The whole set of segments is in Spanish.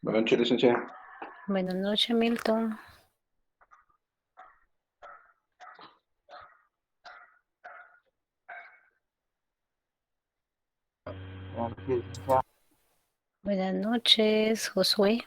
Buenas noches, licenciada. Buenas noches, Milton. Buenas noches, Josué.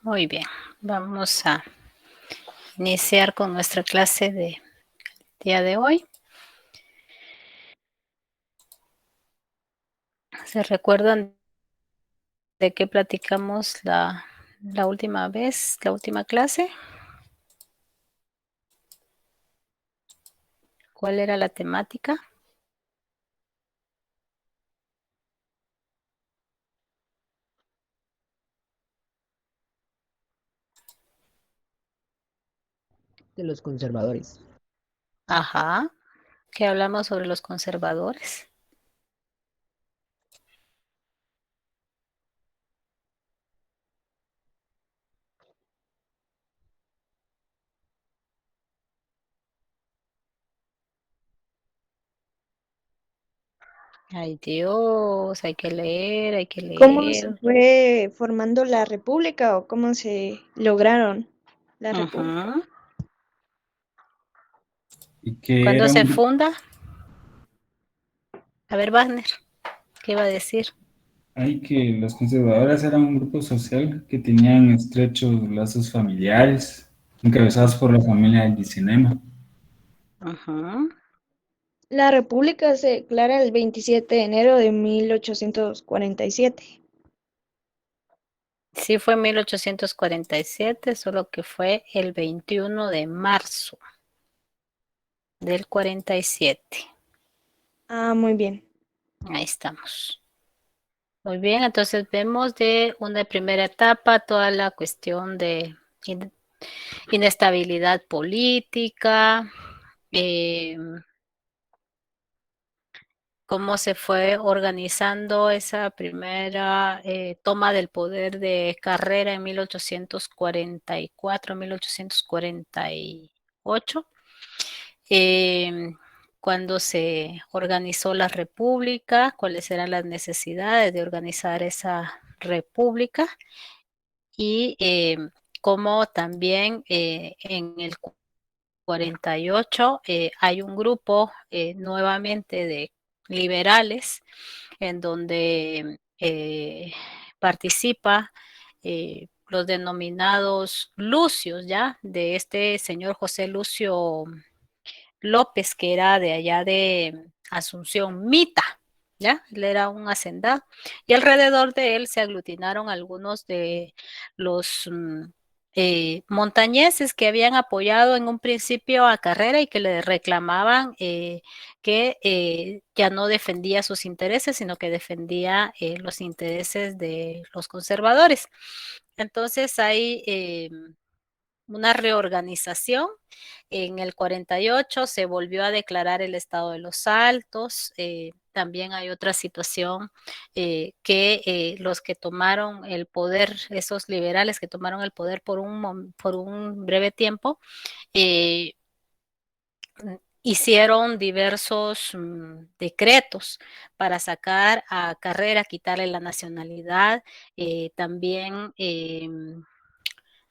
Muy bien, vamos a iniciar con nuestra clase de día de hoy. ¿Se recuerdan de qué platicamos la última vez, la última clase? ¿Cuál era la temática? De los conservadores. Ajá, que hablamos sobre los conservadores. Ay Dios, hay que leer, hay que ¿Cómo se leer. fue formando la república o cómo se lograron la república? Ujú. Y que ¿Cuándo era se un, funda? A ver, Wagner, ¿qué iba a decir? Hay que los conservadores eran un grupo social que tenían estrechos lazos familiares, encabezados por la familia de Cinema. Ujú. La república se declara el 27 de enero de 1847. Sí, fue 1847, solo que fue el 21 de marzo del 47. Ah, muy bien. Ahí estamos. Muy bien, entonces vemos de una primera etapa toda la cuestión de inestabilidad política, eh, cómo se fue organizando esa primera toma del poder de Carrera en 1844, 1848. eh, cuando se organizó la república, cuáles eran las necesidades de organizar esa república y cómo también en el 48 hay un grupo nuevamente de liberales en donde participa los denominados Lucios, ¿ya? De este señor José Lucio López, que era de allá de Asunción Mita, ¿ya? Él era un hacendado. Y alrededor de él se aglutinaron algunos de los montañeses que habían apoyado en un principio a Carrera y que le reclamaban que ya no defendía sus intereses, sino que defendía los intereses de los conservadores. Entonces hay una reorganización. En el 48 se volvió a declarar el estado de los Altos. También hay otra situación que los que tomaron el poder, esos liberales que tomaron el poder por un breve tiempo, eh, hicieron diversos decretos para sacar a Carrera, quitarle la nacionalidad, también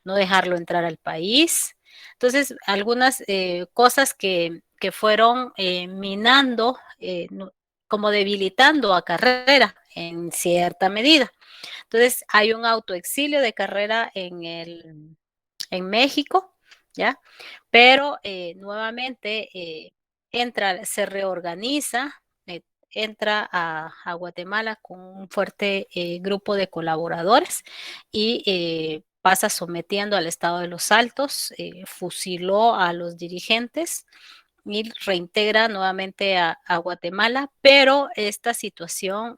no dejarlo entrar al país. Entonces, algunas cosas que fueron minando, como debilitando a Carrera en cierta medida. Entonces, hay un autoexilio de Carrera en México, ¿ya? Pero nuevamente se reorganiza, entra a Guatemala con un fuerte grupo de colaboradores y pasa sometiendo al Estado de los Altos, fusiló a los dirigentes y reintegra nuevamente a Guatemala, pero esta situación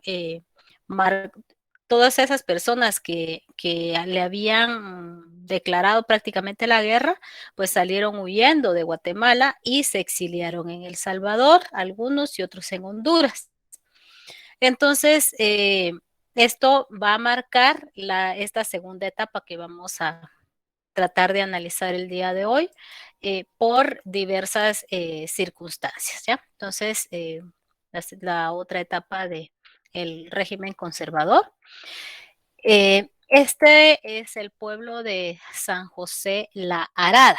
todas esas personas que le habían declarado prácticamente la guerra, pues salieron huyendo de Guatemala y se exiliaron en El Salvador, algunos y otros en Honduras. Entonces, esto va a marcar esta segunda etapa que vamos a tratar de analizar el día de hoy por diversas circunstancias, ¿ya? Entonces, la otra etapa del régimen conservador. Este es el pueblo de San José La Arada,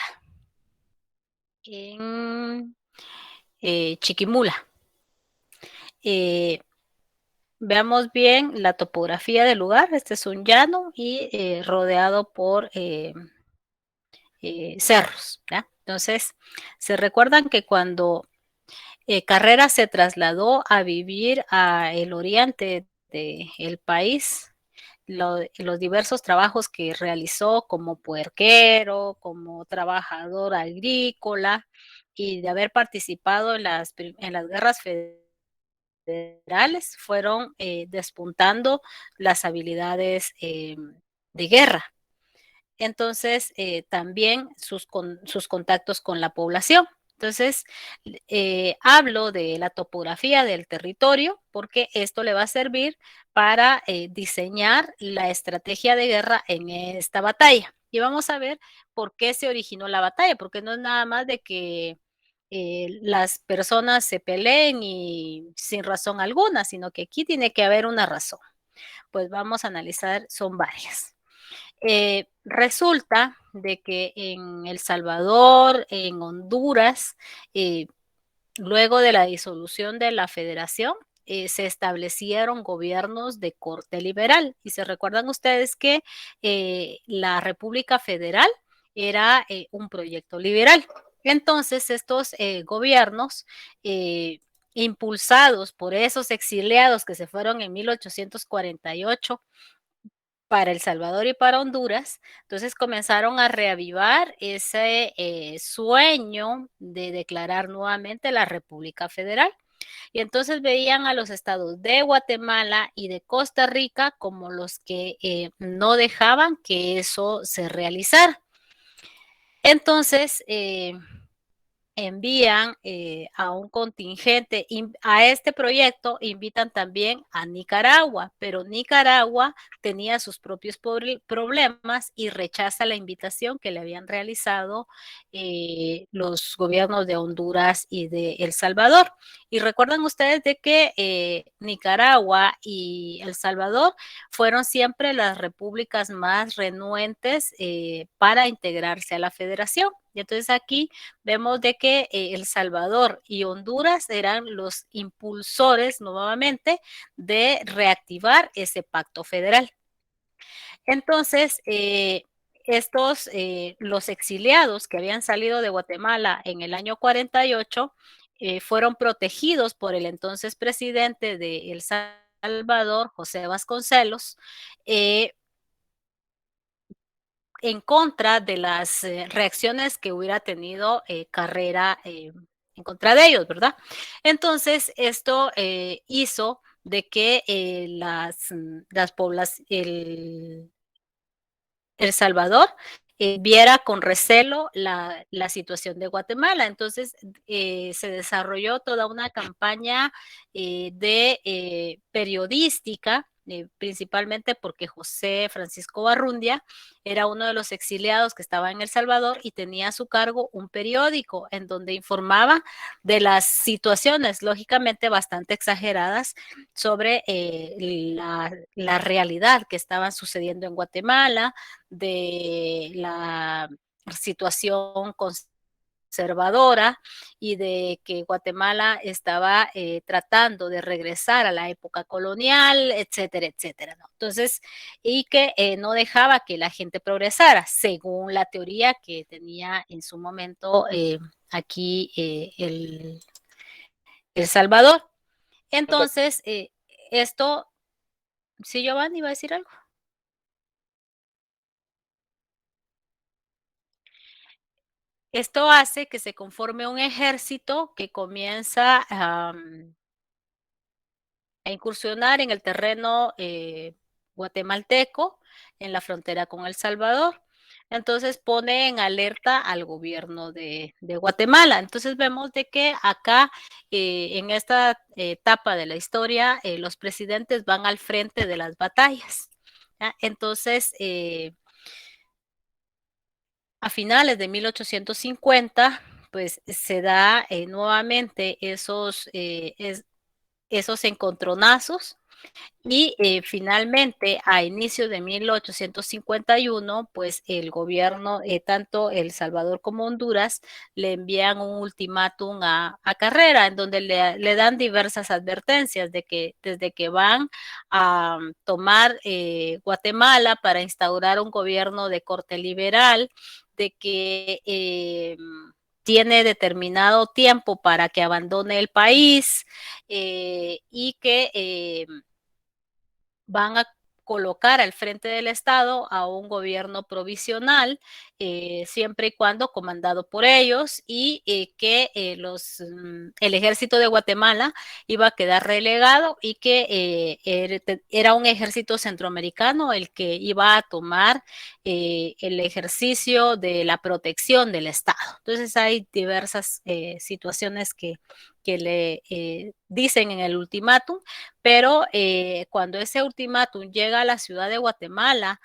en Chiquimula. Veamos bien la topografía del lugar. Este es un llano y rodeado por cerros, ¿ya? Entonces, se recuerdan que cuando Carrera se trasladó a vivir al oriente del país, los diversos trabajos que realizó como puerquero, como trabajador agrícola y de haber participado en las guerras federales, fueron despuntando las habilidades de guerra. Entonces, también sus contactos con la población. Entonces, hablo de la topografía del territorio porque esto le va a servir para diseñar la estrategia de guerra en esta batalla. Y vamos a ver por qué se originó la batalla, porque no es nada más de que las personas se peleen y sin razón alguna, sino que aquí tiene que haber una razón. Pues vamos a analizar, son varias. Resulta de que en El Salvador, en Honduras, luego de la disolución de la federación, se establecieron gobiernos de corte liberal. Y se recuerdan ustedes que la República Federal era un proyecto liberal. Entonces, estos gobiernos impulsados por esos exiliados que se fueron en 1848 para El Salvador y para Honduras, entonces comenzaron a reavivar ese sueño de declarar nuevamente la República Federal. Y entonces veían a los estados de Guatemala y de Costa Rica como los que no dejaban que eso se realizara. Entonces, envían a un contingente. A este proyecto invitan también a Nicaragua, pero Nicaragua tenía sus propios problemas y rechaza la invitación que le habían realizado los gobiernos de Honduras y de El Salvador. Y recuerdan ustedes de que Nicaragua y El Salvador fueron siempre las repúblicas más renuentes para integrarse a la federación. Y entonces aquí vemos de que El Salvador y Honduras eran los impulsores nuevamente de reactivar ese pacto federal. Entonces, los exiliados que habían salido de Guatemala en el año 48 fueron protegidos por el entonces presidente de El Salvador, José Vasconcelos, en contra de las reacciones que hubiera tenido Carrera en contra de ellos, ¿verdad? Entonces, esto hizo de que las poblaciones, El Salvador viera con recelo la situación de Guatemala. Entonces, se desarrolló toda una campaña de periodística, principalmente porque José Francisco Barrundia era uno de los exiliados que estaba en El Salvador y tenía a su cargo un periódico en donde informaba de las situaciones, lógicamente bastante exageradas, sobre la realidad que estaban sucediendo en Guatemala, de la situación conservadora y de que Guatemala estaba tratando de regresar a la época colonial, etcétera, etcétera, ¿no? Entonces, y que no dejaba que la gente progresara, según la teoría que tenía en su momento aquí El Salvador. Entonces, esto, ¿sí, Giovanni iba a decir algo? Esto hace que se conforme un ejército que comienza a incursionar en el terreno guatemalteco en la frontera con El Salvador. Entonces pone en alerta al gobierno de Guatemala. Entonces vemos de que acá en esta etapa de la historia los presidentes van al frente de las batallas. ¿Ya? Entonces a finales de 1850 pues se da nuevamente esos encontronazos y finalmente, a inicios de 1851, pues el gobierno, tanto El Salvador como Honduras, le envían un ultimátum a Carrera, en donde le dan diversas advertencias de que desde que van a tomar Guatemala para instaurar un gobierno de corte liberal, de que tiene determinado tiempo para que abandone el país y que van a colocar al frente del Estado a un gobierno provisional, siempre y cuando comandado por ellos, y que el ejército de Guatemala iba a quedar relegado y que era un ejército centroamericano el que iba a tomar el ejercicio de la protección del Estado. Entonces hay diversas situaciones que le dicen en el ultimátum, pero cuando ese ultimátum llega a la ciudad de Guatemala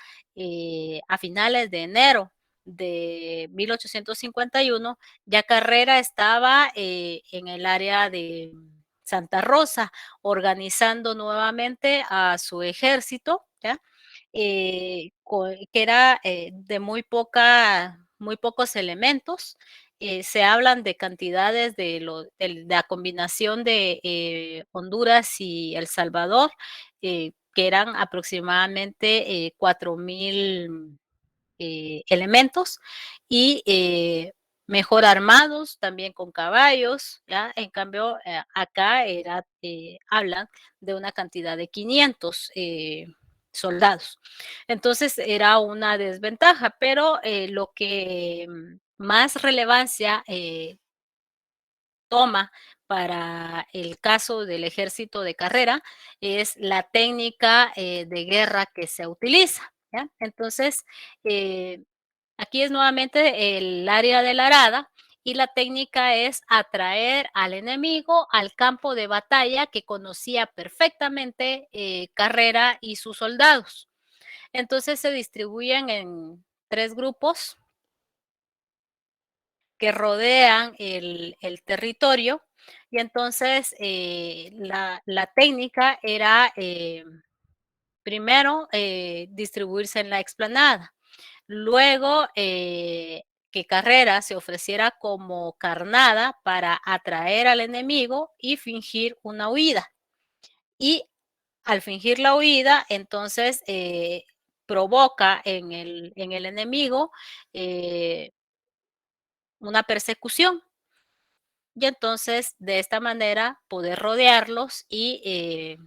a finales de enero de 1851, ya Carrera estaba en el área de Santa Rosa, organizando nuevamente a su ejército, ¿ya? Que era de muy pocos elementos. Se hablan de cantidades de la combinación de Honduras y El Salvador, que eran aproximadamente 4,000 elementos y mejor armados, también con caballos, ¿ya? En cambio, acá hablan de una cantidad de 500 soldados. Entonces era una desventaja, pero lo que más relevancia toma para el caso del ejército de Carrera es la técnica de guerra que se utiliza. ¿Ya? Entonces, aquí es nuevamente el área de la arada y la técnica es atraer al enemigo al campo de batalla que conocía perfectamente Carrera y sus soldados. Entonces se distribuyen en 3 grupos que rodean el territorio y entonces la técnica era primero distribuirse en la explanada, luego que Carrera se ofreciera como carnada para atraer al enemigo y fingir una huida. Y al fingir la huida, entonces provoca en el enemigo una persecución. Y entonces de esta manera poder rodearlos y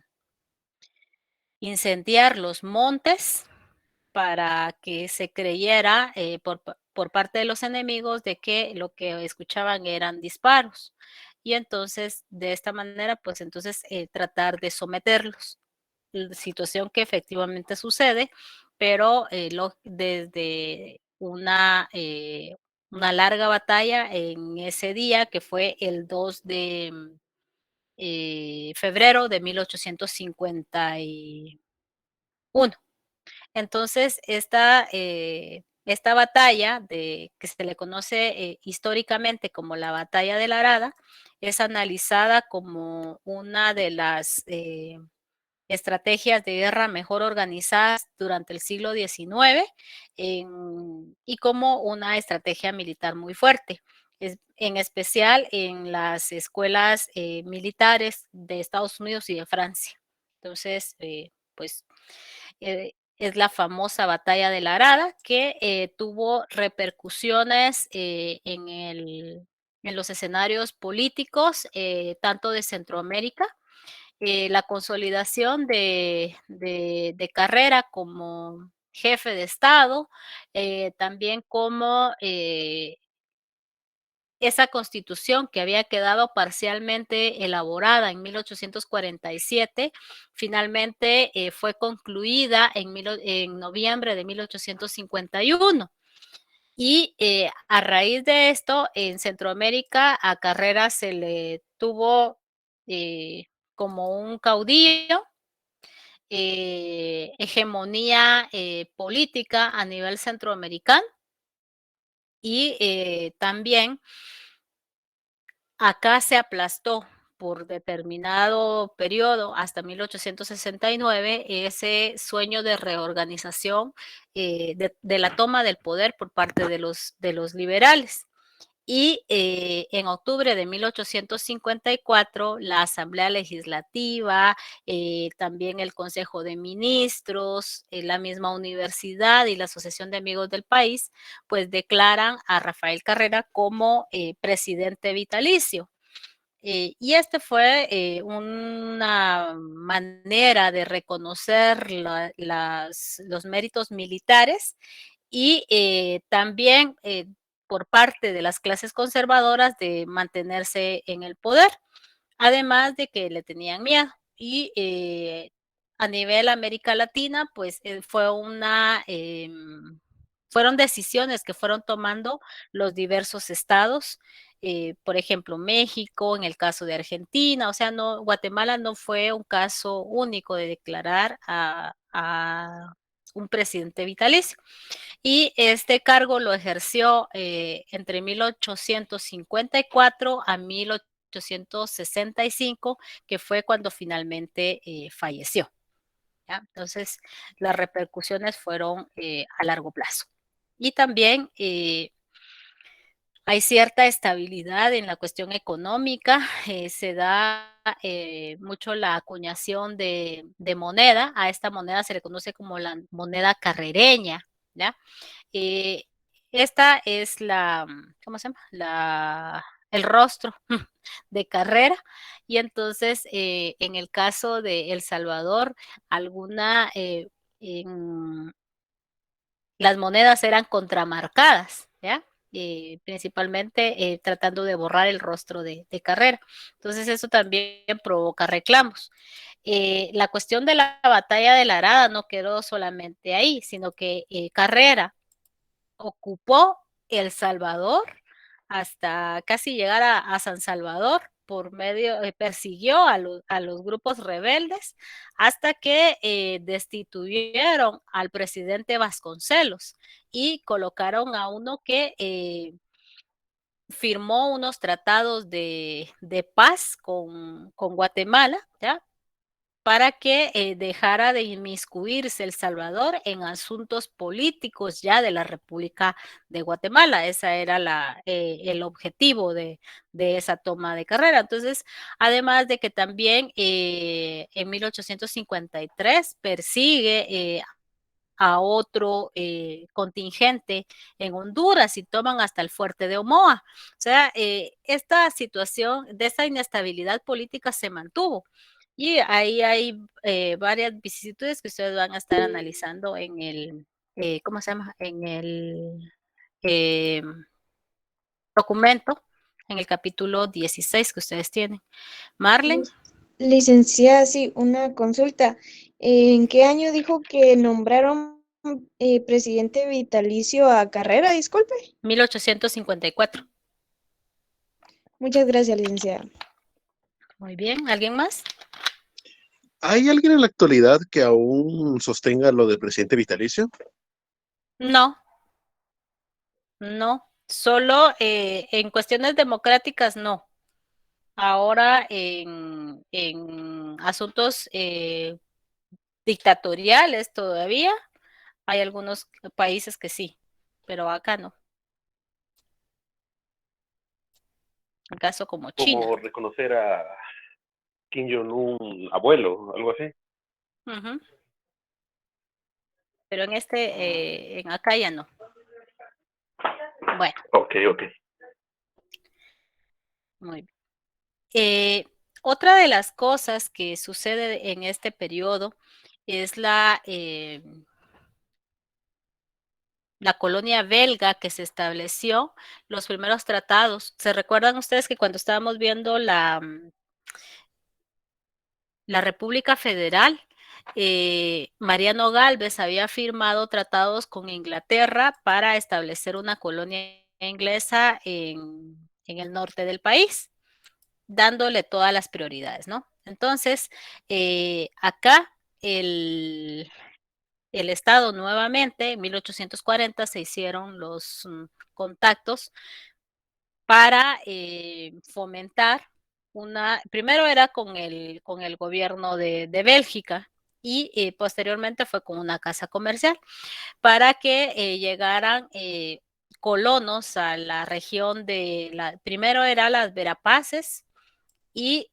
incendiar los montes para que se creyera por parte de los enemigos de que lo que escuchaban eran disparos. Y entonces de esta manera, pues entonces tratar de someterlos. Situación que efectivamente sucede, pero desde una larga batalla en ese día, que fue el 2 de febrero de 1851. Entonces, esta batalla que se le conoce históricamente como la batalla de la Arada, es analizada como una de las estrategias de guerra mejor organizadas durante el siglo XIX y como una estrategia militar muy fuerte, en especial en las escuelas militares de Estados Unidos y de Francia. Entonces, pues es la famosa batalla de la Arada que tuvo repercusiones en los escenarios políticos, tanto de Centroamérica, la consolidación de Carrera como jefe de Estado, también como esa constitución que había quedado parcialmente elaborada en 1847, finalmente fue concluida en noviembre de 1851. Y a raíz de esto, en Centroamérica a Carrera se le tuvo como un caudillo, hegemonía política a nivel centroamericano, y también acá se aplastó por determinado periodo hasta 1869 ese sueño de reorganización de la toma del poder por parte de los liberales. Y en octubre de 1854, la Asamblea Legislativa, también el Consejo de Ministros, la misma universidad y la Asociación de Amigos del País, pues declaran a Rafael Carrera como presidente vitalicio. Y este fue una manera de reconocer los méritos militares y también por parte de las clases conservadoras de mantenerse en el poder, además de que le tenían miedo. Y a nivel América Latina, pues fueron decisiones que fueron tomando los diversos estados, por ejemplo, México, en el caso de Argentina, o sea, no, Guatemala no fue un caso único de declarar a un presidente vitalicio. Y este cargo lo ejerció entre 1854 a 1865, que fue cuando finalmente falleció. ¿Ya? Entonces, las repercusiones fueron a largo plazo. Y también hay cierta estabilidad en la cuestión económica, se da mucho la acuñación de moneda, a esta moneda se le conoce como la moneda carrereña, ¿ya? Eh, esta es ¿cómo se llama? El rostro de Carrera, y entonces en el caso de El Salvador, las monedas eran contramarcadas, ¿ya? Principalmente tratando de borrar el rostro de Carrera. Entonces eso también provoca reclamos. La cuestión de la batalla de la Arada no quedó solamente ahí, sino que Carrera ocupó El Salvador hasta casi llegar a San Salvador, persiguió a los grupos rebeldes hasta que destituyeron al presidente Vasconcelos y colocaron a uno que firmó unos tratados de paz con Guatemala, ¿ya? Para que dejara de inmiscuirse El Salvador en asuntos políticos ya de la República de Guatemala. Ese era el objetivo de esa toma de Carrera. Entonces, además de que también en 1853 persigue a otro contingente en Honduras y toman hasta el fuerte de Omoa. O sea, esta situación de esa inestabilidad política se mantuvo. Y ahí hay varias vicisitudes que ustedes van a estar analizando en el, ¿cómo se llama? En el eh, documento, en el capítulo 16 que ustedes tienen. Marlen. Licenciada, sí, una consulta. ¿En qué año dijo que nombraron presidente vitalicio a Carrera? Disculpe. 1854. Muchas gracias, licenciada. Muy bien, ¿alguien más? ¿Hay alguien en la actualidad que aún sostenga lo del presidente vitalicio? No, no, solo en cuestiones democráticas no. Ahora en asuntos dictatoriales todavía hay algunos países que sí, pero acá no. En caso como China. Como reconocer a Kim Jong-un abuelo, algo así. Ujú. Pero en acá ya no. Bueno, Ok. muy bien. Otra de las cosas que sucede en este periodo es la colonia belga que se estableció, los primeros tratados. ¿Se recuerdan ustedes que cuando estábamos viendo la República Federal, Mariano Gálvez había firmado tratados con Inglaterra para establecer una colonia inglesa en el norte del país, dándole todas las prioridades, ¿no? Entonces, acá el Estado nuevamente, en 1840, se hicieron los contactos para fomentar primero era con el gobierno de Bélgica y posteriormente fue con una casa comercial para que llegaran colonos a la región primero era las Verapaces y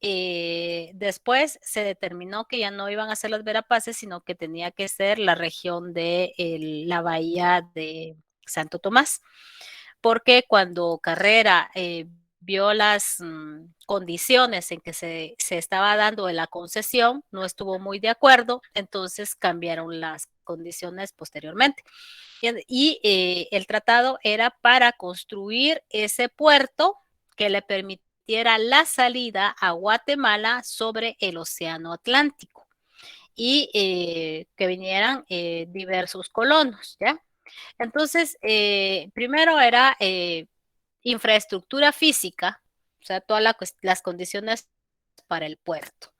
después se determinó que ya no iban a ser las Verapaces, sino que tenía que ser la región de la bahía de Santo Tomás, porque cuando Carrera vio las condiciones en que se estaba dando en la concesión, no estuvo muy de acuerdo, entonces cambiaron las condiciones posteriormente. Y el tratado era para construir ese puerto que le permitiera la salida a Guatemala sobre el Océano Atlántico y que vinieran diversos colonos, ¿ya? Entonces, primero era infraestructura física, o sea, todas las condiciones para el puerto.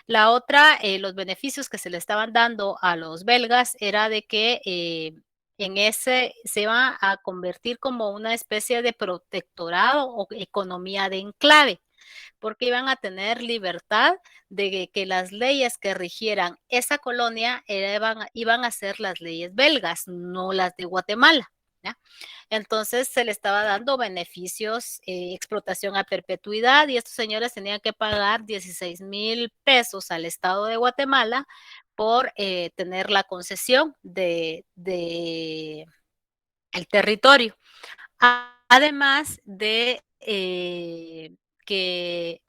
La otra, los beneficios que se le estaban dando a los belgas era de que en ese se iba a convertir como una especie de protectorado o economía de enclave, porque iban a tener libertad de que las leyes que rigieran esa colonia iban a ser las leyes belgas, no las de Guatemala, ¿ya? Entonces se le estaba dando beneficios, explotación a perpetuidad, y estos señores tenían que pagar 16,000 pesos al Estado de Guatemala por tener la concesión de el territorio. Además de que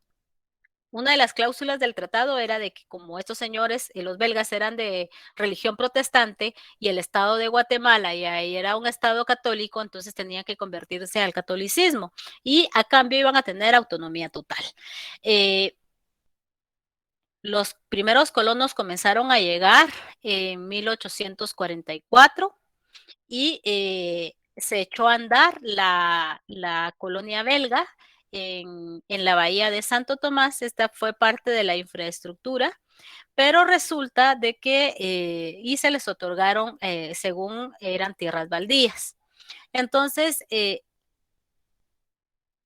una de las cláusulas del tratado era de que como estos señores, los belgas, eran de religión protestante y el Estado de Guatemala y ahí era un Estado católico, entonces tenían que convertirse al catolicismo y a cambio iban a tener autonomía total. Los primeros colonos comenzaron a llegar en 1844 y se echó a andar la colonia belga en la bahía de Santo Tomás. Esta fue parte de la infraestructura, pero resulta de que y se les otorgaron según eran tierras baldías. Entonces,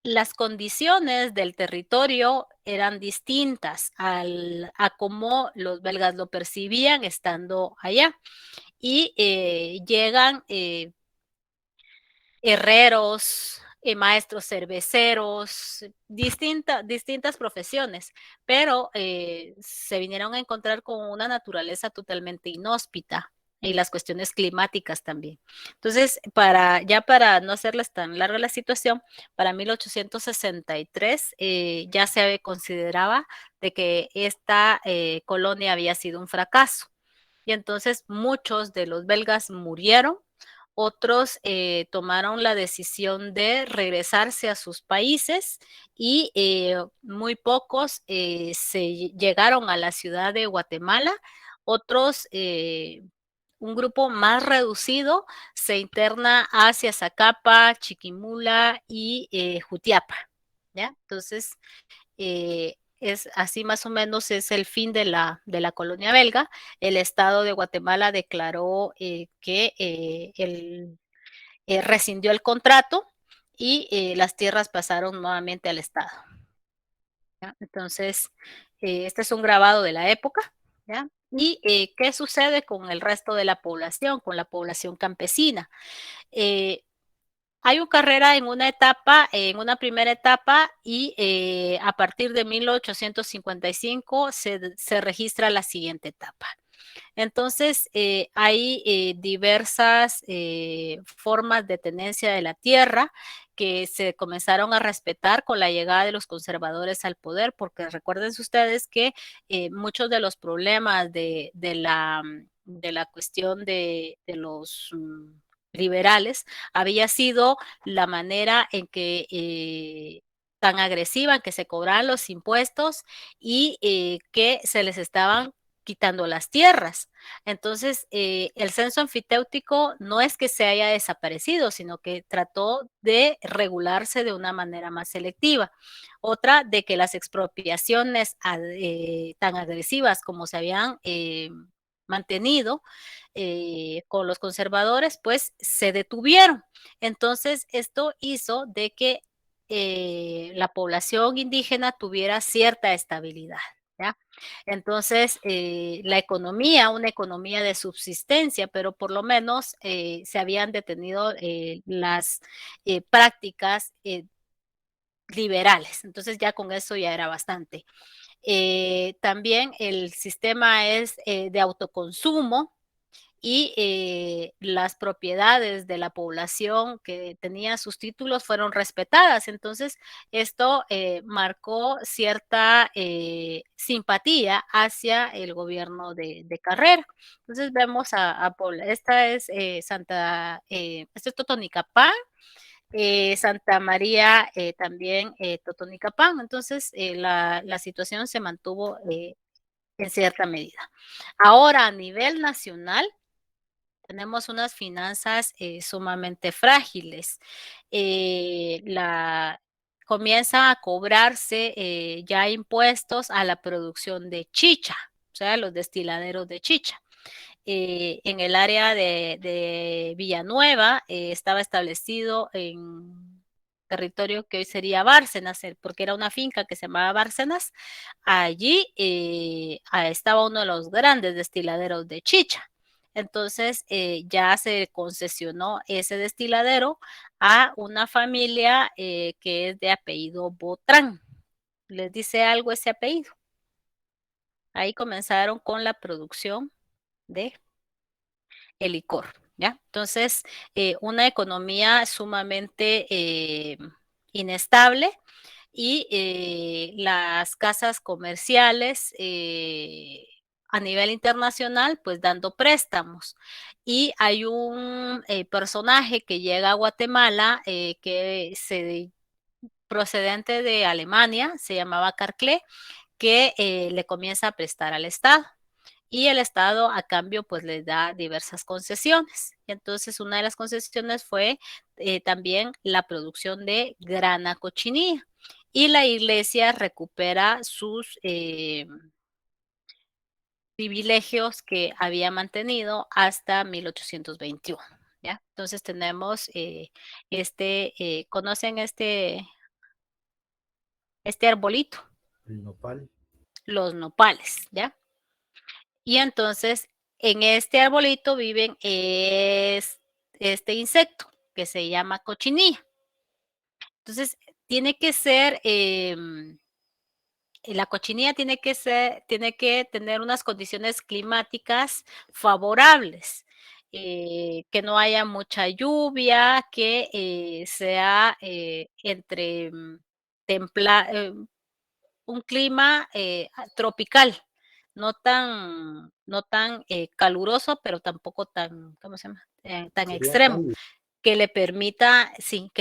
las condiciones del territorio eran distintas a cómo los belgas lo percibían estando allá. Y llegan herreros, maestros cerveceros, distintas profesiones, pero se vinieron a encontrar con una naturaleza totalmente inhóspita y las cuestiones climáticas también. Entonces, para no hacerles tan larga la situación, para 1863 ya se consideraba de que esta colonia había sido un fracaso. Y entonces muchos de los belgas murieron, otros tomaron la decisión de regresarse a sus países y muy pocos se llegaron a la ciudad de Guatemala, otros, un grupo más reducido, se interna hacia Zacapa, Chiquimula y Jutiapa, ¿ya? Entonces, es así más o menos es el fin de la colonia belga. El Estado de Guatemala declaró que rescindió el contrato y las tierras pasaron nuevamente al Estado, ¿ya? Entonces, este es un grabado de la época, ¿ya? ¿Y qué sucede con el resto de la población, con la población campesina? Hay una carrera en una primera etapa y a partir de 1855 se registra la siguiente etapa. Entonces, hay diversas formas de tenencia de la tierra que se comenzaron a respetar con la llegada de los conservadores al poder, porque recuerden ustedes que muchos de los problemas de la cuestión de los liberales, había sido la manera en que tan agresiva en que se cobraban los impuestos y que se les estaban quitando las tierras. Entonces, el censo enfitéptico no es que se haya desaparecido, sino que trató de regularse de una manera más selectiva. Otra, de que las expropiaciones tan agresivas como se habían mantenido con los conservadores, pues se detuvieron. Entonces, esto hizo de que la población indígena tuviera cierta estabilidad. ¿ya? Entonces, la economía, una economía de subsistencia, pero por lo menos se habían detenido las prácticas liberales. Entonces, ya con eso ya era bastante. También el sistema es de autoconsumo, y las propiedades de la población que tenía sus títulos fueron respetadas. Entonces, esto marcó cierta simpatía hacia el gobierno de Carrera. Entonces, vemos a Puebla. Esta es esto es Totonicapán. Santa María también Totonicapán. Entonces, la situación se mantuvo en cierta medida. Ahora, a nivel nacional, tenemos unas finanzas sumamente frágiles. Comienza a cobrarse ya impuestos a la producción de chicha, o sea, los destiladeros de chicha. En el área de Villanueva estaba establecido en territorio que hoy sería Bárcenas, porque era una finca que se llamaba Bárcenas. Allí estaba uno de los grandes destiladeros de chicha. Entonces ya se concesionó ese destiladero a una familia que es de apellido Botrán. ¿Les dice algo ese apellido? Ahí comenzaron con la producción de el licor, ¿ya? Entonces, una economía sumamente inestable y las casas comerciales a nivel internacional, pues dando préstamos. Y hay un personaje que llega a Guatemala procedente de Alemania, se llamaba Carclé, que le comienza a prestar al Estado y el Estado a cambio pues les da diversas concesiones. Entonces una de las concesiones fue también la producción de grana cochinilla y la iglesia recupera sus privilegios que había mantenido hasta 1821. ¿ya? Entonces tenemos ¿conocen este arbolito? El nopal. Los nopales, ¿ya? Y entonces en este arbolito viven este insecto que se llama cochinilla. Entonces tiene que ser, la cochinilla tiene que tener unas condiciones climáticas favorables, que no haya mucha lluvia, que sea entre un clima tropical, no tan caluroso, pero tampoco tan, ¿cómo se llama? Tan Sería extremo, cálido. que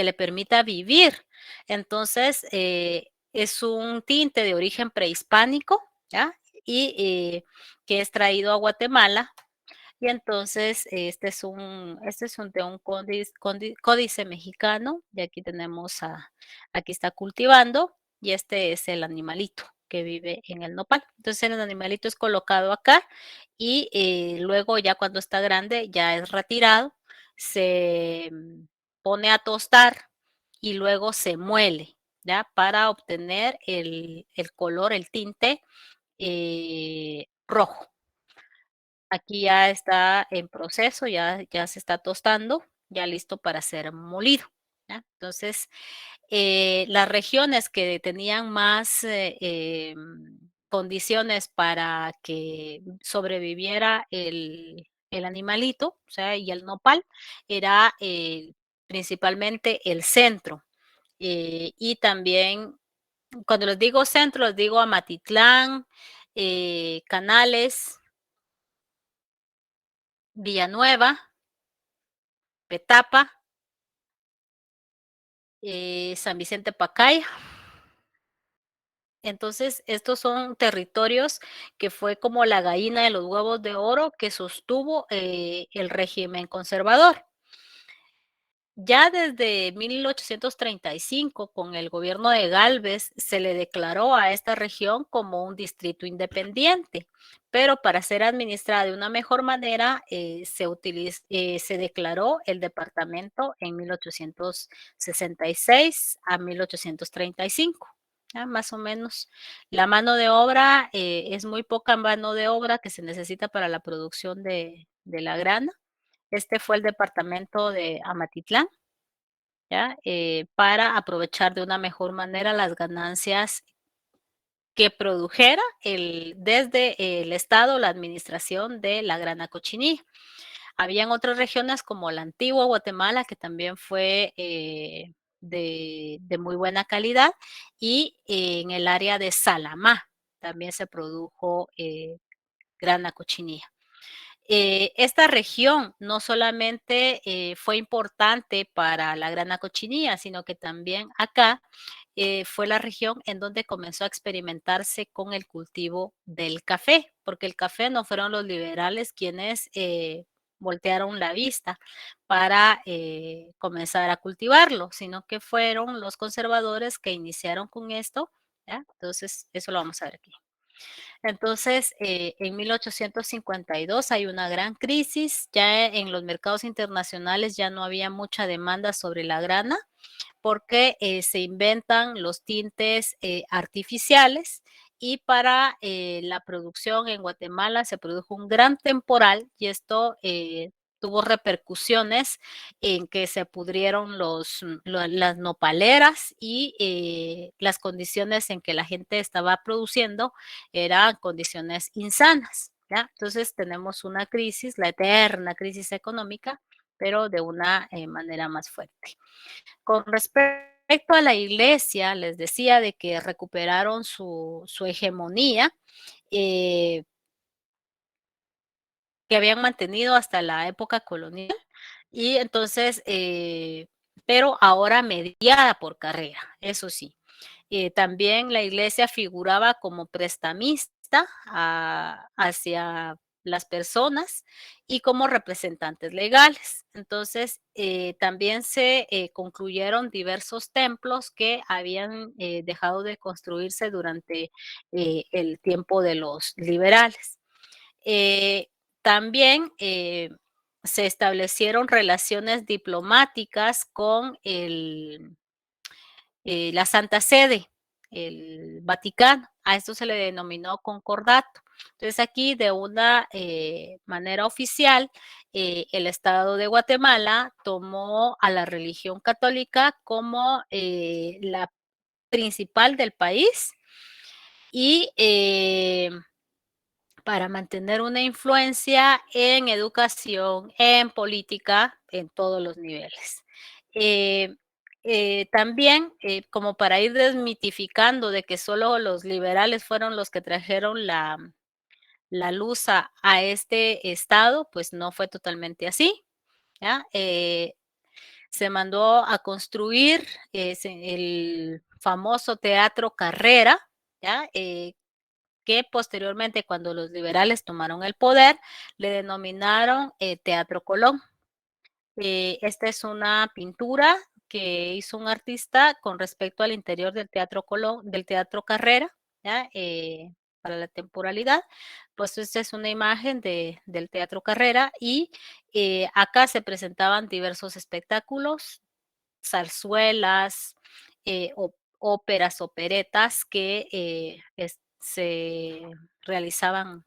le permita vivir. Entonces, es un tinte de origen prehispánico, ¿ya? Y que es traído a Guatemala. Y entonces, este es de un códice mexicano, y aquí aquí está cultivando, y este es el animalito que vive en el nopal. Entonces, el animalito es colocado acá, y luego ya cuando está grande, ya es retirado, se pone a tostar, y luego se muele, ¿ya? Para obtener el color, el tinte rojo. Aquí ya está en proceso, ya se está tostando, ya listo para ser molido. ¿ya? Entonces, las regiones que tenían más condiciones para que sobreviviera el animalito, o sea, y el nopal, era principalmente el centro. Y también, cuando les digo centro, les digo Amatitlán, Canales, Villanueva, Petapa, San Vicente Pacaya. Entonces, estos son territorios que fue como la gallina de los huevos de oro que sostuvo el régimen conservador. Ya desde 1835, con el gobierno de Gálvez, se le declaró a esta región como un distrito independiente, pero para ser administrada de una mejor manera, se declaró el departamento en 1866 a 1835. ¿Ya? Más o menos. La mano de obra, es muy poca mano de obra que se necesita para la producción de la grana. Este fue el departamento de Amatitlán. ¿Ya? Para aprovechar de una mejor manera las ganancias que produjera desde el Estado la administración de la grana cochinilla. Habían otras regiones como la antigua Guatemala, que también fue de muy buena calidad, y en el área de Salamá también se produjo grana cochinilla. Esta región no solamente fue importante para la grana cochinilla, sino que también acá fue la región en donde comenzó a experimentarse con el cultivo del café, porque el café no fueron los liberales quienes voltearon la vista para comenzar a cultivarlo, sino que fueron los conservadores que iniciaron con esto. ¿Ya? Entonces, eso lo vamos a ver aquí. Entonces, en 1852 hay una gran crisis, ya en los mercados internacionales ya no había mucha demanda sobre la grana, porque se inventan los tintes artificiales, y para la producción en Guatemala se produjo un gran temporal, y esto tuvo repercusiones en que se pudrieron las nopaleras, y las condiciones en que la gente estaba produciendo eran condiciones insanas. ¿Ya? Entonces tenemos una crisis, la eterna crisis económica, pero de una manera más fuerte. Con respecto a la iglesia, les decía de que recuperaron su hegemonía, que habían mantenido hasta la época colonial, y entonces, pero ahora mediada por Carrera, eso sí. También la iglesia figuraba como prestamista hacia las personas y como representantes legales. Entonces, también se concluyeron diversos templos que habían dejado de construirse durante el tiempo de los liberales. También se establecieron relaciones diplomáticas con la Santa Sede, el Vaticano. A esto se le denominó concordato. Entonces aquí de una manera oficial, el Estado de Guatemala tomó a la religión católica como la principal del país, y para mantener una influencia en educación, en política, en todos los niveles. También, como para ir desmitificando de que solo los liberales fueron los que trajeron la luz a este estado, pues no fue totalmente así. ¿Ya? Se mandó a construir el famoso Teatro Carrera, ¿ya? Que posteriormente, cuando los liberales tomaron el poder, le denominaron Teatro Colón. Esta es una pintura que hizo un artista con respecto al interior del Teatro Colón, del Teatro Carrera, ¿ya? Para la temporalidad. Pues esta es una imagen del Teatro Carrera, y acá se presentaban diversos espectáculos, zarzuelas, óperas, operetas que se realizaban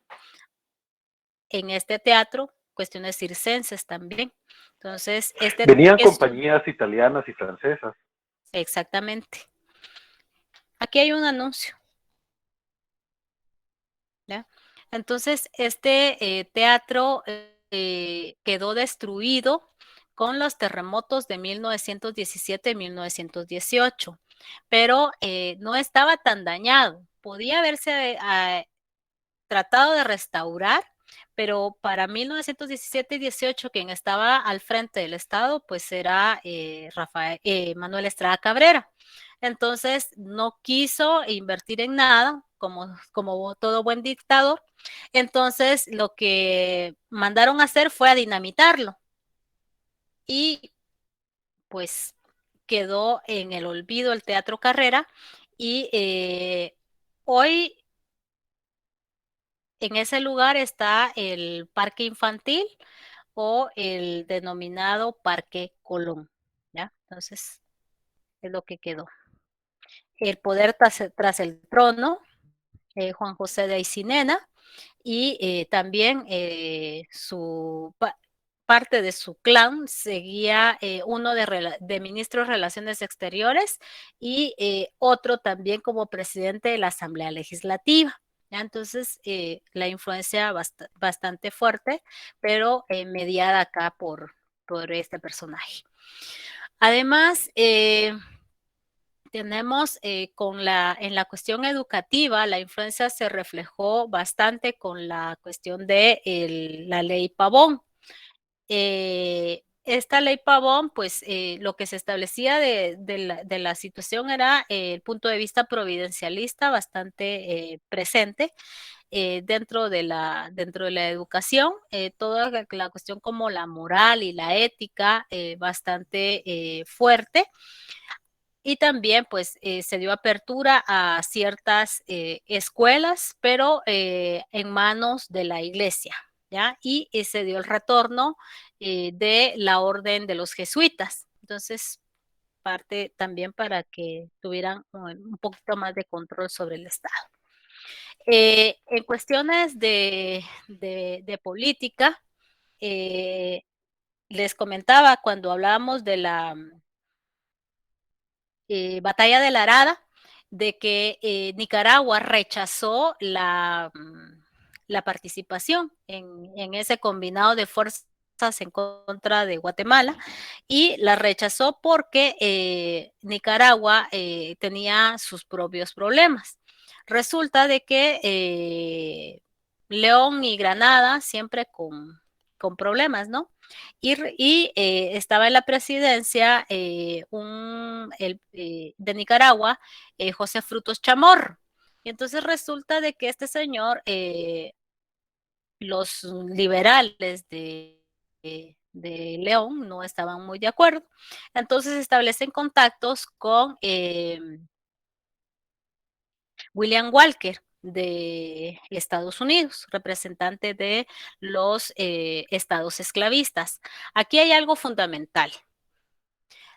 en este teatro, cuestiones circenses también. Entonces, Venían compañías italianas y francesas. Exactamente. Aquí hay un anuncio. ¿Ya? Entonces, este teatro quedó destruido con los terremotos de 1917 y 1918, pero no estaba tan dañado. Podía haberse tratado de restaurar, pero para 1917 y 18 quien estaba al frente del Estado pues era Manuel Estrada Cabrera. Entonces no quiso invertir en nada, como todo buen dictador. Entonces lo que mandaron a hacer fue a dinamitarlo. Y pues quedó en el olvido el Teatro Carrera y hoy en ese lugar está el Parque Infantil o el denominado Parque Colón, ¿ya? Entonces, es lo que quedó. El poder tras el trono, Juan José de Aycinena, y también parte de su clan seguía uno de ministro de Relaciones Exteriores y otro también como presidente de la Asamblea Legislativa. ¿Ya? Entonces, la influencia bastante fuerte, pero mediada acá por este personaje. Además, tenemos en la cuestión educativa, la influencia se reflejó bastante con la cuestión de la ley Pavón. Esta ley Pavón, pues lo que se establecía de la situación era el punto de vista providencialista bastante presente dentro de la educación, toda la cuestión como la moral y la ética bastante fuerte. Y también pues se dio apertura a ciertas escuelas, pero en manos de la iglesia, ¿ya? Y se dio el retorno de la orden de los jesuitas. Entonces, parte también para que tuvieran un poquito más de control sobre el Estado. En cuestiones de política, les comentaba cuando hablábamos de la batalla de la Arada, de que Nicaragua rechazó la participación en ese combinado de fuerzas en contra de Guatemala y la rechazó porque Nicaragua tenía sus propios problemas. Resulta de que León y Granada siempre con problemas, ¿no? Y estaba en la presidencia de Nicaragua, José Frutos Chamorro. Y entonces resulta de que este señor, los liberales de León no estaban muy de acuerdo. Entonces establecen contactos con William Walker de Estados Unidos, representante de los estados esclavistas. Aquí hay algo fundamental.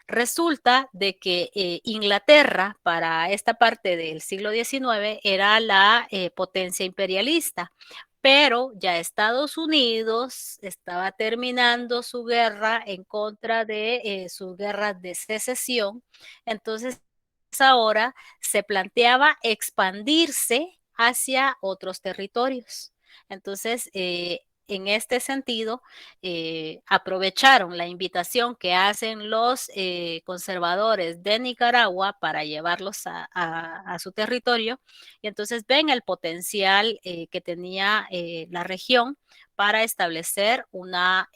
Resulta de que Inglaterra, para esta parte del siglo XIX, era la potencia imperialista, pero ya Estados Unidos estaba terminando su guerra en contra de sus guerras de secesión, entonces ahora se planteaba expandirse hacia otros territorios. Entonces, en este sentido, aprovecharon la invitación que hacen los conservadores de Nicaragua para llevarlos a su territorio y entonces ven el potencial que tenía la región para establecer una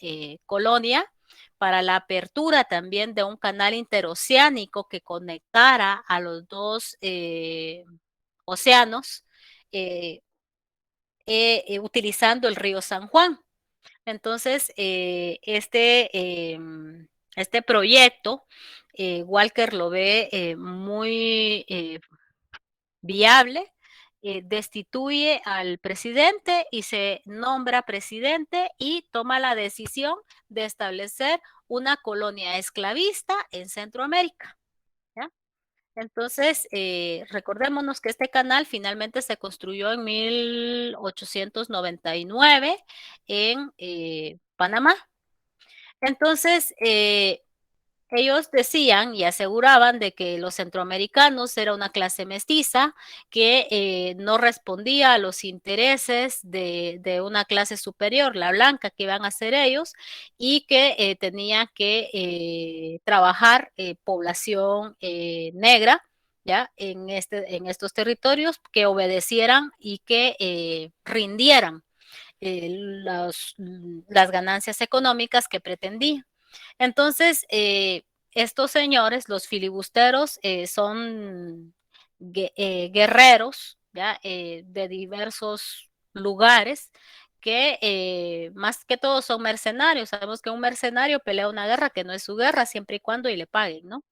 colonia, para la apertura también de un canal interoceánico que conectara a los dos océanos utilizando el río San Juan. Entonces, este proyecto, Walker lo ve muy viable, destituye al presidente y se nombra presidente y toma la decisión de establecer una colonia esclavista en Centroamérica. ¿Ya? Entonces, recordémonos que este canal finalmente se construyó en 1899 en Panamá. Entonces, ellos decían y aseguraban de que los centroamericanos era una clase mestiza que no respondía a los intereses de una clase superior, la blanca, que iban a ser ellos, y que tenía que trabajar población negra, ¿ya? En estos territorios que obedecieran y que rindieran. las ganancias económicas que pretendía. Entonces, estos señores, los filibusteros, son guerreros, ¿ya? De diversos lugares que más que todo son mercenarios. Sabemos que un mercenario pelea una guerra que no es su guerra siempre y cuando y le paguen, ¿no?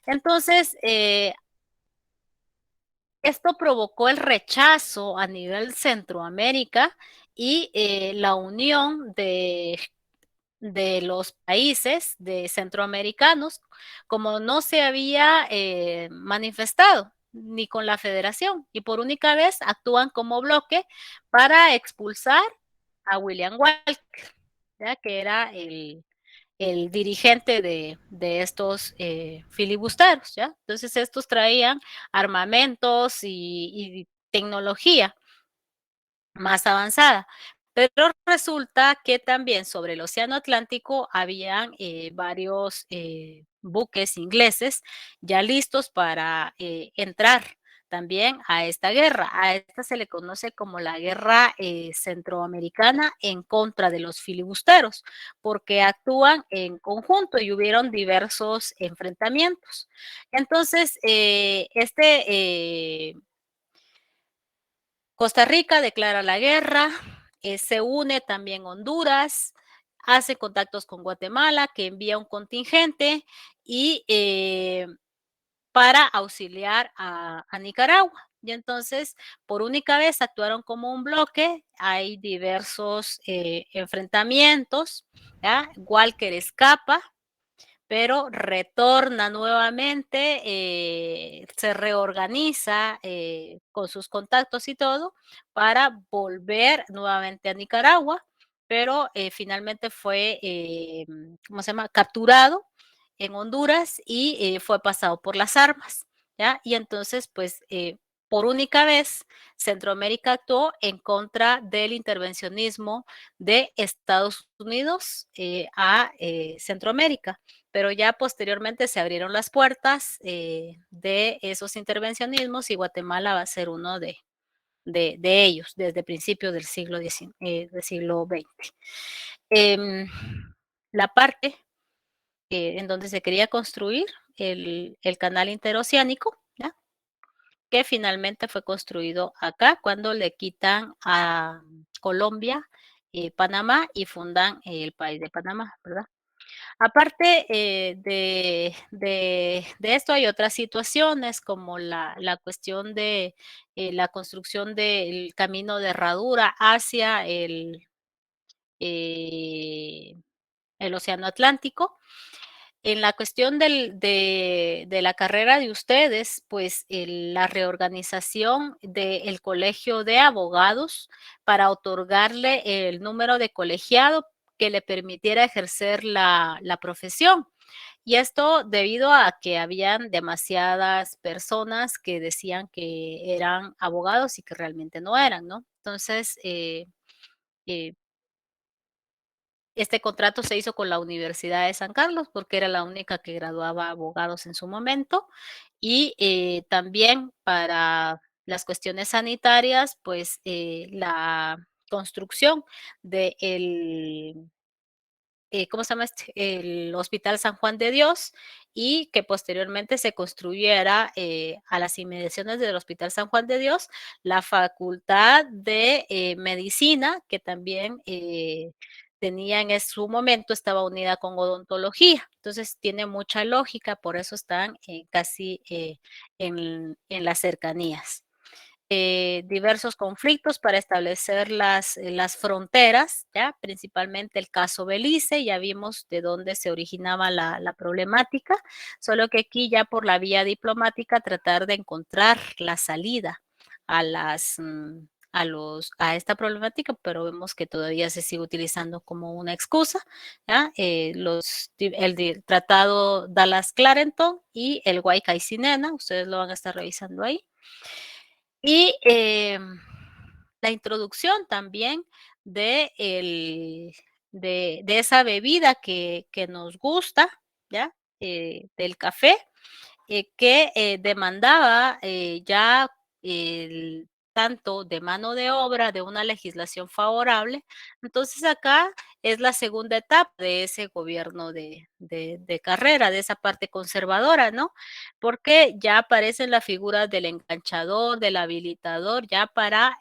Entonces, esto provocó el rechazo a nivel Centroamérica y la unión de los países de centroamericanos, como no se había manifestado ni con la federación, y por única vez actúan como bloque para expulsar a William Walker, ¿ya? Que era el dirigente de estos filibusteros, ¿ya? Entonces estos traían armamentos y tecnología más avanzada. Pero resulta que también sobre el Océano Atlántico habían varios buques ingleses ya listos para entrar también a esta guerra. A esta se le conoce como la guerra centroamericana en contra de los filibusteros, porque actúan en conjunto y hubieron diversos enfrentamientos. Entonces, Costa Rica declara la guerra, se une también Honduras, hace contactos con Guatemala, que envía un contingente y para auxiliar a Nicaragua. Y entonces, por única vez, actuaron como un bloque, hay diversos enfrentamientos, ¿ya? Walker escapa, pero retorna nuevamente, se reorganiza con sus contactos y todo para volver nuevamente a Nicaragua, pero finalmente fue, ¿cómo se llama?, capturado en Honduras y fue pasado por las armas, ¿ya? Y entonces, pues, por única vez, Centroamérica actuó en contra del intervencionismo de Estados Unidos a Centroamérica, pero ya posteriormente se abrieron las puertas de esos intervencionismos y Guatemala va a ser uno de ellos desde principios del del siglo XX. La parte en donde se quería construir el canal interoceánico, ¿ya? Que finalmente fue construido acá cuando le quitan a Colombia, Panamá y fundan el país de Panamá, ¿verdad? Aparte de esto, hay otras situaciones como la cuestión de la construcción del camino de herradura hacia eh, el Océano Atlántico. En la cuestión de la carrera de ustedes, pues la reorganización del colegio de abogados para otorgarle el número de colegiado que le permitiera ejercer la profesión. Y esto debido a que habían demasiadas personas que decían que eran abogados y que realmente no eran, ¿no? Entonces, eh, este contrato se hizo con la Universidad de San Carlos porque era la única que graduaba abogados en su momento y también para las cuestiones sanitarias, pues la construcción del ¿cómo se llama este? El Hospital San Juan de Dios y que posteriormente se construyera a las inmediaciones del Hospital San Juan de Dios la Facultad de Medicina, que también tenía en su momento, estaba unida con odontología. Entonces tiene mucha lógica, por eso están casi en las cercanías. Diversos conflictos para establecer las fronteras, ¿ya? Principalmente el caso Belice, ya vimos de dónde se originaba la problemática, solo que aquí ya por la vía diplomática tratar de encontrar la salida a a esta problemática, pero vemos que todavía se sigue utilizando como una excusa, ¿ya? El tratado Dallas-Clarenton y el Huaycay-Cinena, ustedes lo van a estar revisando ahí. Y la introducción también de, de esa bebida que nos gusta, ¿ya? Del café, que demandaba ya tanto de mano de obra, de una legislación favorable. Entonces acá es la segunda etapa de ese gobierno de Carrera, de esa parte conservadora, ¿no? Porque ya aparecen las figuras del enganchador, del habilitador, ya para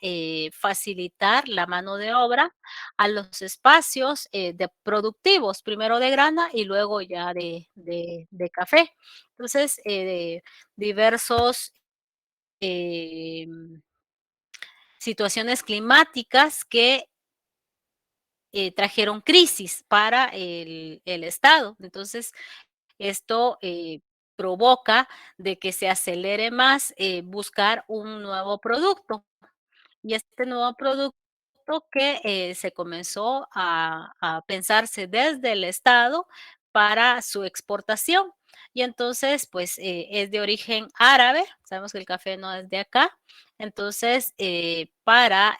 facilitar la mano de obra a los espacios productivos, primero de grana y luego ya de café. Entonces, diversos situaciones climáticas que trajeron crisis para el Estado. Entonces, esto provoca de que se acelere más buscar un nuevo producto. Y este nuevo producto que se comenzó a pensarse desde el Estado para su exportación. Y entonces, pues es de origen árabe, sabemos que el café no es de acá, entonces para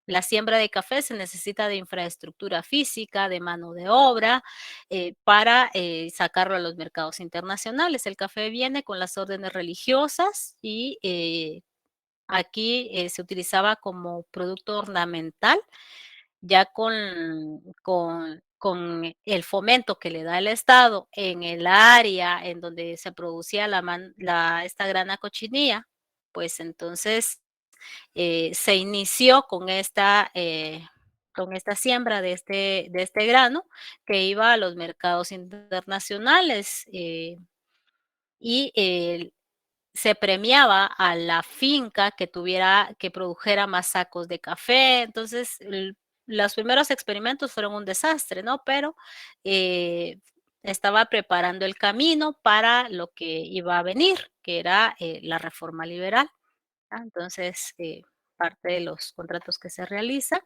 la siembra de café se necesita de infraestructura física, de mano de obra, para sacarlo a los mercados internacionales. El café viene con las órdenes religiosas y aquí se utilizaba como producto ornamental, ya con el fomento que le da el Estado en el área en donde se producía esta grana cochinilla, pues entonces se inició con esta siembra de este grano que iba a los mercados internacionales y se premiaba a la finca que produjera más sacos de café. Entonces, los primeros experimentos fueron un desastre, ¿no? Pero estaba preparando el camino para lo que iba a venir, que era la reforma liberal. Entonces, parte de los contratos que se realizan.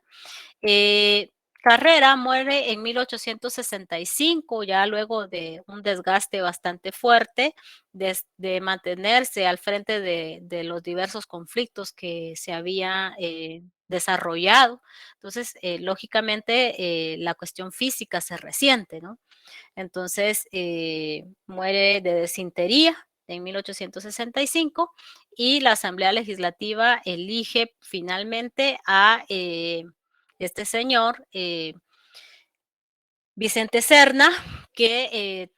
Carrera muere en 1865, ya luego de un desgaste bastante fuerte, de mantenerse al frente de los diversos conflictos que se había desarrollado. Entonces, lógicamente, la cuestión física se resiente, ¿no? Entonces, muere de desintería en 1865 y la Asamblea Legislativa elige finalmente a este señor, Vicente Serna, que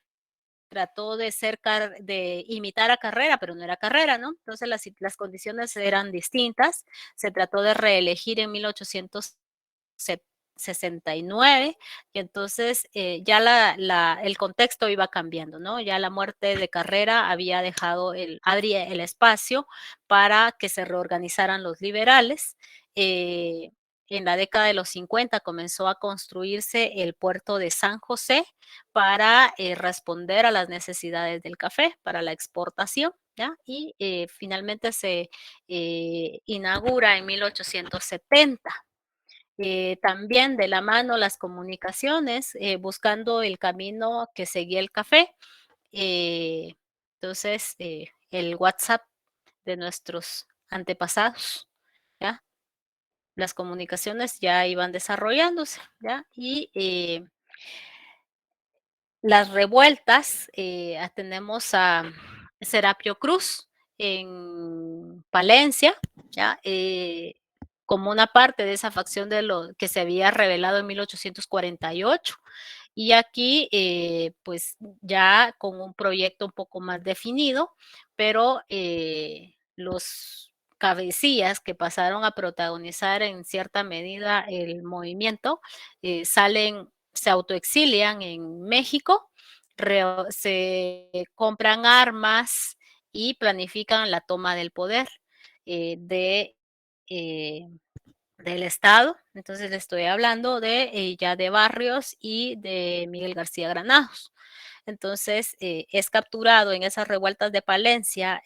trató de imitar a Carrera, pero no era Carrera, ¿no? Entonces las condiciones eran distintas. Se trató de reelegir en 1869 y entonces ya el contexto iba cambiando, ¿no? Ya la muerte de Carrera había dejado el espacio para que se reorganizaran los liberales. En la década de los 50 comenzó a construirse el puerto de San José para responder a las necesidades del café, para la exportación, ¿ya? Y finalmente se inaugura en 1870. También de la mano las comunicaciones, buscando el camino que seguía el café. Eh, entonces, el WhatsApp de nuestros antepasados, ¿ya? Las comunicaciones ya iban desarrollándose, ¿ya? Y las revueltas, tenemos a Serapio Cruz en Palencia, ¿ya? Como una parte de esa facción de lo que se había revelado en 1848. Y aquí, pues ya con un proyecto un poco más definido, pero los cabecillas que pasaron a protagonizar en cierta medida el movimiento, se autoexilian en México, se compran armas y planifican la toma del poder eh, del Estado. Entonces le estoy hablando de ya de Barrios y de Miguel García Granados. Entonces es capturado en esas revueltas de Palencia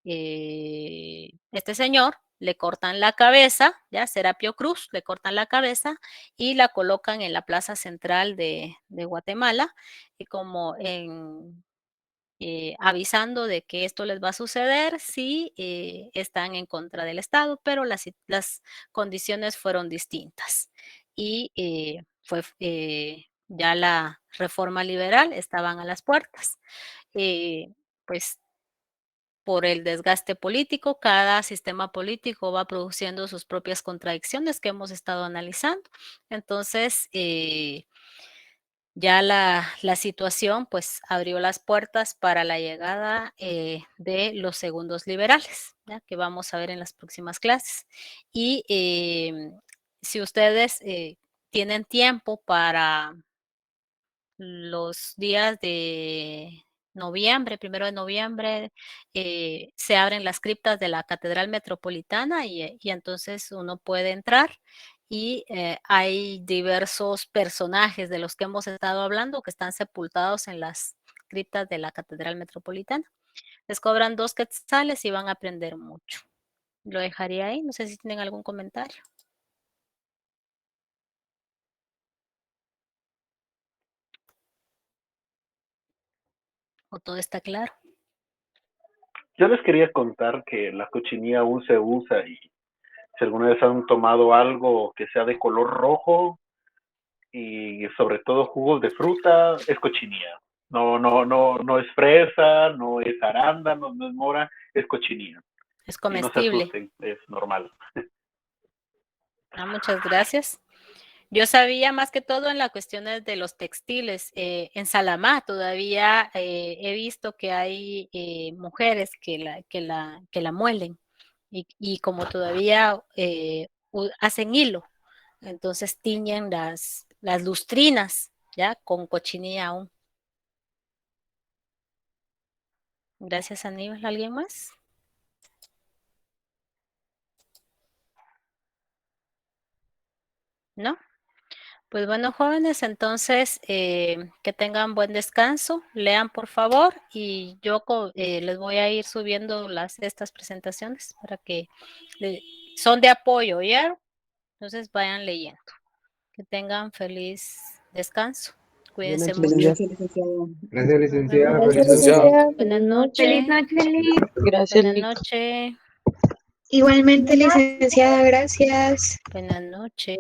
este señor, le cortan la cabeza, ya Serapio Cruz, le cortan la cabeza y la colocan en la plaza central de Guatemala, y como avisando de que esto les va a suceder si están en contra del Estado, pero las condiciones fueron distintas. Y ya la reforma liberal estaban a las puertas. Pues por el desgaste político. Cada sistema político va produciendo sus propias contradicciones que hemos estado analizando. Entonces, ya la situación pues abrió las puertas para la llegada de los segundos liberales, ¿ya? Que vamos a ver en las próximas clases. Y si ustedes tienen tiempo para los días de noviembre, 1 de noviembre, se abren las criptas de la Catedral Metropolitana y entonces uno puede entrar y hay diversos personajes de los que hemos estado hablando que están sepultados en las criptas de la Catedral Metropolitana. Les cobran 2 quetzales y van a aprender mucho. Lo dejaría ahí, no sé si tienen algún comentario. ¿O todo está claro? Yo les quería contar que la cochinilla aún se usa y si alguna vez han tomado algo que sea de color rojo y sobre todo jugos de fruta, es cochinilla. No es fresa, no es arándano, no es mora, es cochinilla. Es Y no se comestible. asusten, es normal. Muchas gracias. Yo sabía más que todo en las cuestiones de los textiles. En Salamá todavía he visto que hay mujeres que la muelen y como todavía hacen hilo, entonces tiñen las lustrinas, ¿ya? Con cochinilla aún. Gracias, Aníbal. ¿Alguien más? ¿No? Pues bueno, jóvenes, entonces que tengan buen descanso, lean por favor y yo les voy a ir subiendo estas presentaciones para que son de apoyo, ¿ya? Entonces vayan leyendo. Que tengan feliz descanso. Cuídense Buenas mucho. noches, licenciado. Gracias, licenciada. Gracias, Feliz noche. licenciada. Buenas Feliz noche. Feliz noches. noche, Liz. Gracias, Buenas Liz. noches. Igualmente, licenciada, gracias. Buenas noches.